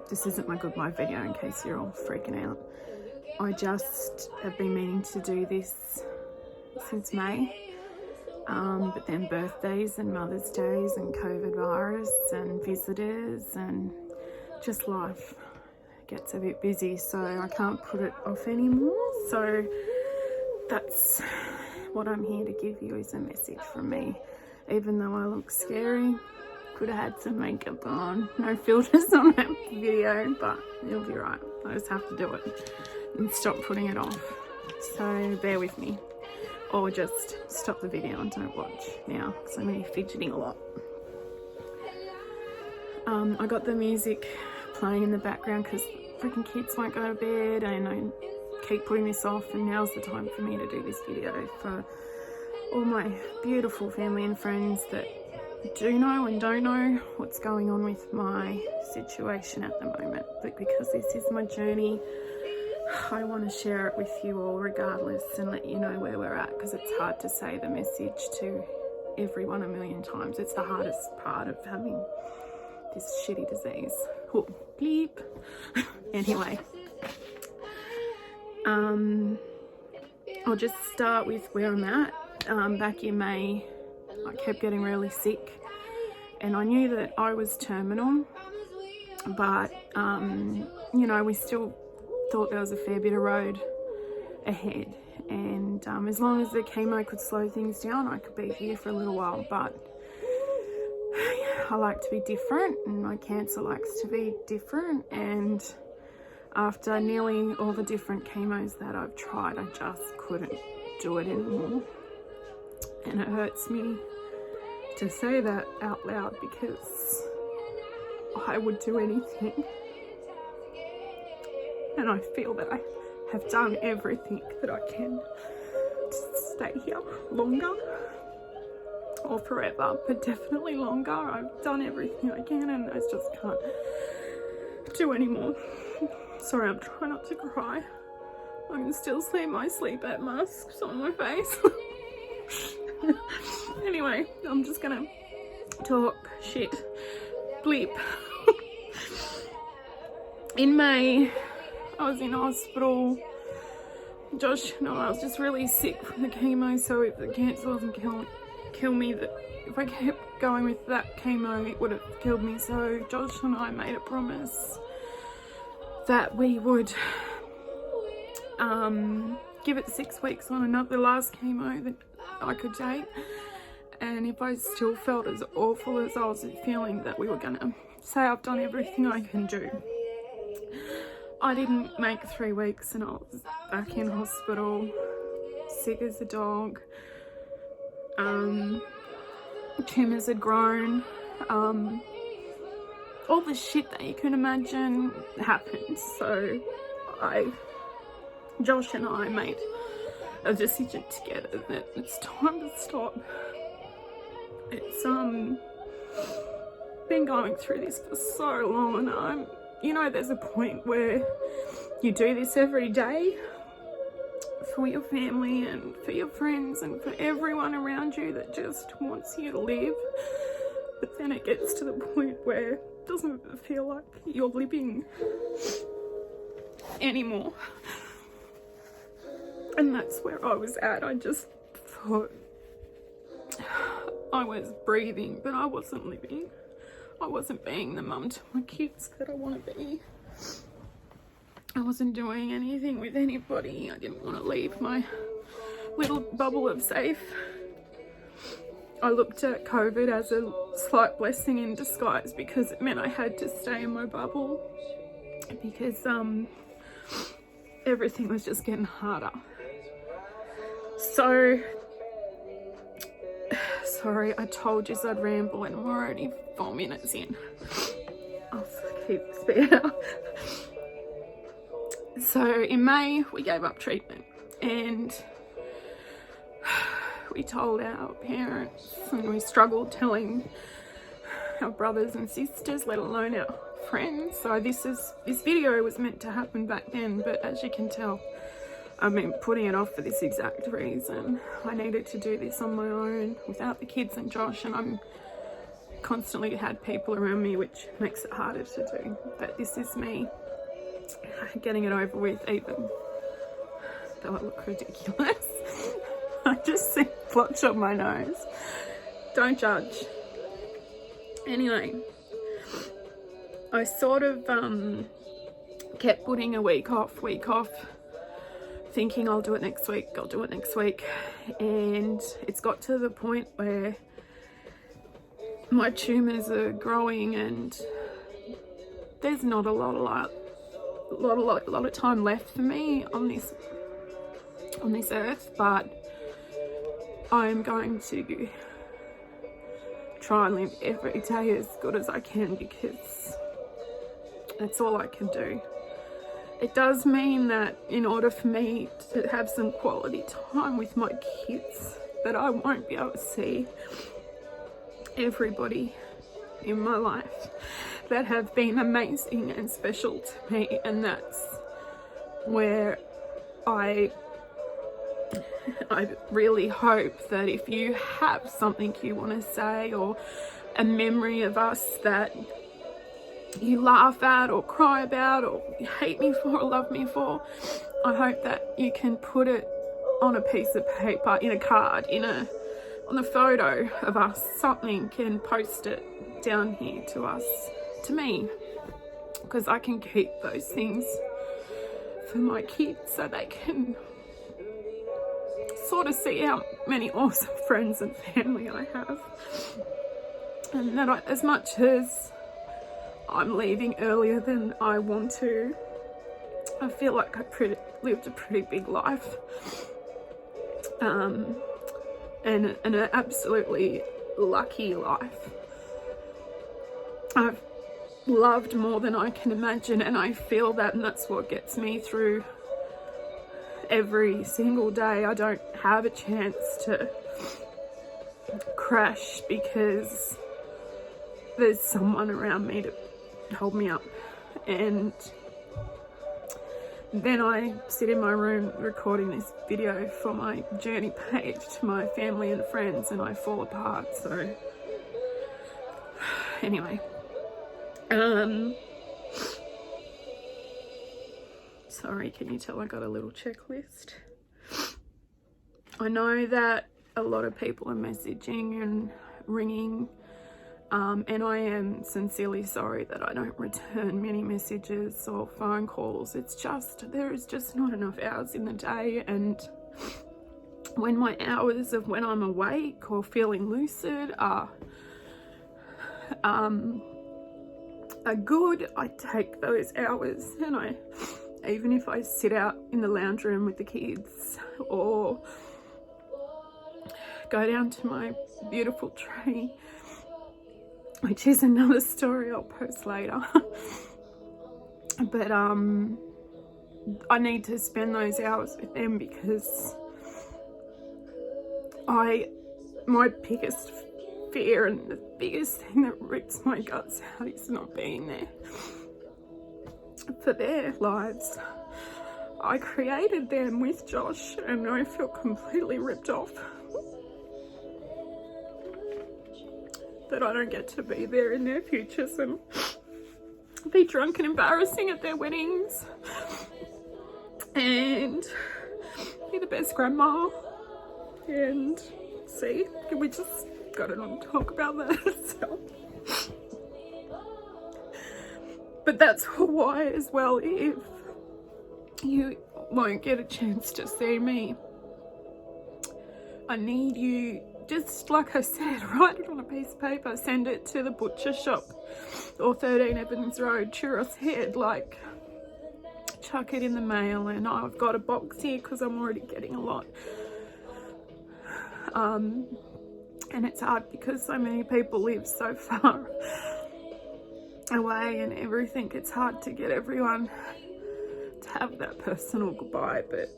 this isn't my goodbye video in case you're all freaking out. I just have been meaning to do this since May, but then birthdays and Mother's Days and COVID virus and visitors and just life gets a bit busy, so I can't put it off anymore. So that's what I'm here to give you, is a message from me. Even though I look scary, could have had some makeup on, no filters on that video, but it'll be right. I just have to do it and stop putting it off. So bear with me, or just stop the video and don't watch now because I'm going to be fidgeting a lot. I got the music playing in the background because freaking kids won't go to bed, and I keep putting this off, and now's the time for me to do this video for all my beautiful family and friends that do know and don't know what's going on with my situation at the moment. But because this is my journey, I want to share it with you all regardless and let you know where we're at, because it's hard to say the message to everyone a million times. It's the hardest part of having this shitty disease. Oh, bleep. Anyway, I'll just start with where I'm at. Back in May, I kept getting really sick, and I knew that I was terminal, but you know, we still thought there was a fair bit of road ahead, and as long as the chemo could slow things down, I could be here for a little while. But I like to be different, and my cancer likes to be different, and after nearly all the different chemos that I've tried, I just couldn't do it anymore. And it hurts me to say that out loud, because I would do anything, and I feel that I have done everything that I can to stay here longer, or forever, but definitely longer. I've done everything I can, and I just can't do anymore. Sorry, I'm trying not to cry. I can still see my sleep at masks on my face. Anyway, I'm just gonna talk shit. Bleep. In May, I was in hospital. Josh and I was just really sick from the chemo, so if the cancer wasn't kill me, that if I kept going with that chemo, it would have killed me. So Josh and I made a promise that we would give it 6 weeks on the last chemo that I could take, and if I still felt as awful as I was feeling, that we were gonna say I've done everything I can do. I didn't make 3 weeks, and I was back in hospital, sick as a dog. Tumours had grown. All the shit that you can imagine happened. So Josh and I made a decision together that it's time to stop. It's been going through this for so long, and you know, there's a point where you do this every day for your family and for your friends and for everyone around you that just wants you to live, but then it gets to the point where it doesn't feel like you're living anymore. And that's where I was at. I just thought I was breathing, but I wasn't living. I wasn't being the mum to my kids that I want to be. I wasn't doing anything with anybody. I didn't want to leave my little bubble of safe. I looked at COVID as a slight blessing in disguise, because it meant I had to stay in my bubble, because everything was just getting harder. So, sorry, I told you I'd ramble, and we're already 4 minutes in. I'll keep speeding up. So in May, we gave up treatment, and we told our parents, and we struggled telling our brothers and sisters, let alone our friends. So this video was meant to happen back then, but as you can tell, I've been putting it off for this exact reason. I needed to do this on my own without the kids and Josh, and I'm constantly had people around me, which makes it harder to do. But this is me getting it over with, even though I look ridiculous. I just see a blotch on my nose. Don't judge. Anyway, I sort of kept putting a week off, thinking I'll do it next week, and it's got to the point where my tumours are growing and there's not a lot of time left for me on this earth, but I'm going to try and live every day as good as I can, because that's all I can do. It does mean that in order for me to have some quality time with my kids, that I won't be able to see everybody in my life that have been amazing and special to me, and that's where I really hope that if you have something you want to say, or a memory of us that you laugh at or cry about or hate me for or love me for, I hope that you can put it on a piece of paper, in a card, on a photo of us, something, and post it down here to us, to me, because I can keep those things for my kids so they can sort of see how many awesome friends and family I have, and that as much as I'm leaving earlier than I want to, I feel like I lived a pretty big life, and an absolutely lucky life. I've loved more than I can imagine, and I feel that, and that's what gets me through every single day. I don't have a chance to crash because there's someone around me to hold me up, and then I sit in my room recording this video for my journey page to my family and friends, and I fall apart. So anyway, sorry, can you tell I got a little checklist? I know that a lot of people are messaging and ringing, and I am sincerely sorry that I don't return many messages or phone calls. It's just, there is just not enough hours in the day, and when my hours of when I'm awake or feeling lucid are good, I take those hours, and even if I sit out in the lounge room with the kids or go down to my beautiful tree, which is another story I'll post later. But I need to spend those hours with them, because my biggest fear and the biggest thing that rips my guts out is not being there for their lives. I created them with Josh, and I feel completely ripped off that I don't get to be there in their futures and be drunk and embarrassing at their weddings and be the best grandma. And see, we just gotta not talk about that. So. But that's why as well, if you won't get a chance to see me, I need you, just like I said, write it on a piece of paper, send it to the butcher shop or 13 Evans Road, Churros Head, like chuck it in the mail. And I've got a box here because I'm already getting a lot. And it's hard because so many people live so far away and everything. It's hard to get everyone to have that personal goodbye, but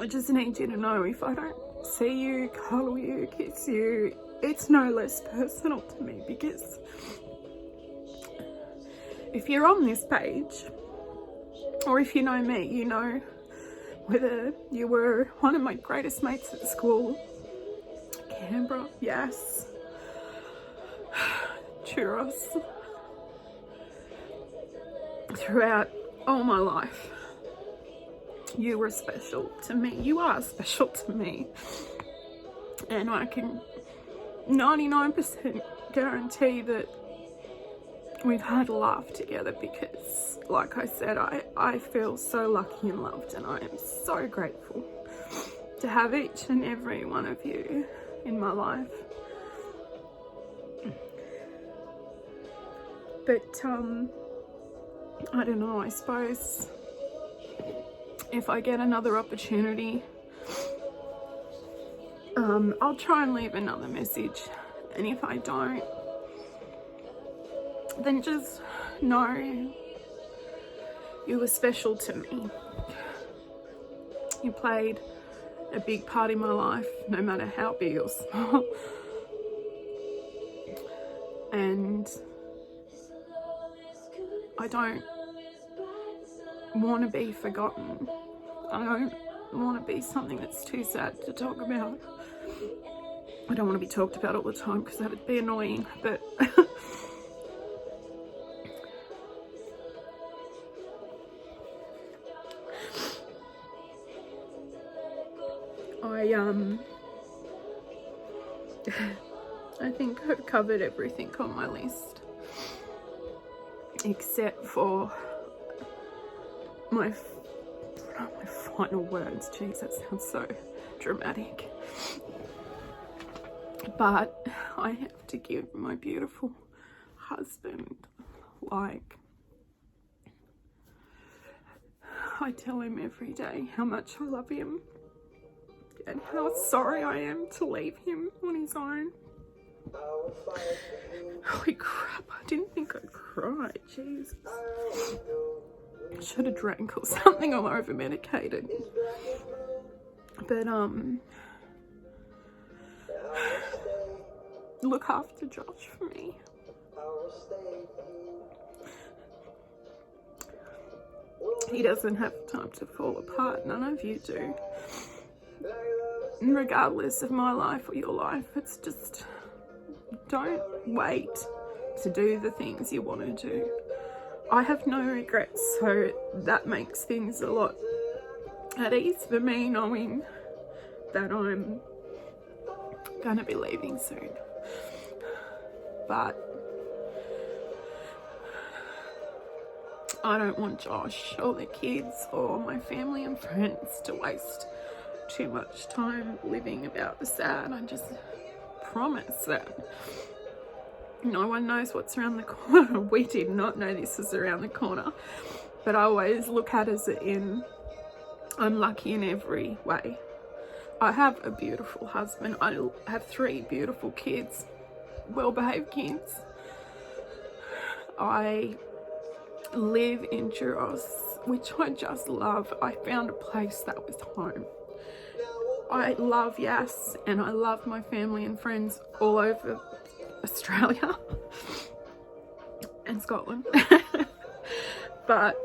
I just need you to know, if I don't see you, cuddle you, kiss you, it's no less personal to me, because if you're on this page, or if you know me, you know whether you were one of my greatest mates at school, Canberra, yes, churros throughout all my life. You were special to me. You are special to me. And I can 99% guarantee that we've had a laugh together because, like I said, I feel so lucky and loved, and I am so grateful to have each and every one of you in my life. But, I don't know, I suppose if I get another opportunity, I'll try and leave another message, and if I don't, then just know you were special to me. You played a big part in my life, no matter how big or small. And I don't want to be forgotten. I don't want to be something that's too sad to talk about. I don't want to be talked about all the time because that would be annoying, but I think I've covered everything on my list except for my final words. Jeez, that sounds so dramatic. But I have to give my beautiful husband, like, I tell him every day how much I love him and how sorry I am to leave him on his own. Holy crap, I didn't think I'd cry. Jesus. I should have drank or something. I'm over medicated. But look after Josh for me. He doesn't have time to fall apart. None of you do. Regardless of my life or your life, it's just, don't wait to do the things you want to do. I have no regrets, so that makes things a lot at ease for me, knowing that I'm gonna be leaving soon. But I don't want Josh or the kids or my family and friends to waste too much time living about the sad. I just promise that no one knows what's around the corner. We did not know this was around the corner, but I always look at it as in, I'm lucky in every way. I have a beautiful husband. I have 3 beautiful kids, well-behaved kids. I live in Churros, which I just love. I found a place that was home. I love Yas, and I love my family and friends all over Australia and Scotland. But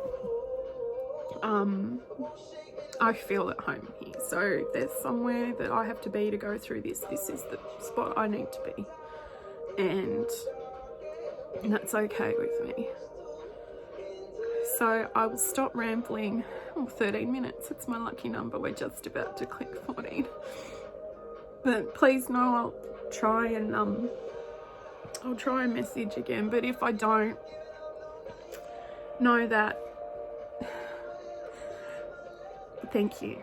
I feel at home here. So if there's somewhere that I have to be to go through this, this is the spot I need to be. And that's okay with me. So I will stop rambling. 13 minutes, it's my lucky number. We're just about to click 14. But please know I'll try and message again. But if I don't, know that thank you.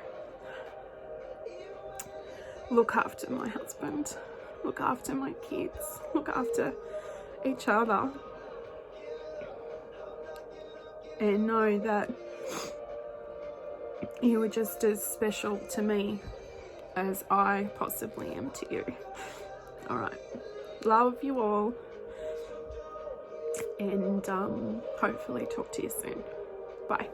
Look after my husband. Look after my kids. Look after each other. And know that you were just as special to me as I possibly am to you. Alright. Love you all. And hopefully talk to you soon. Bye.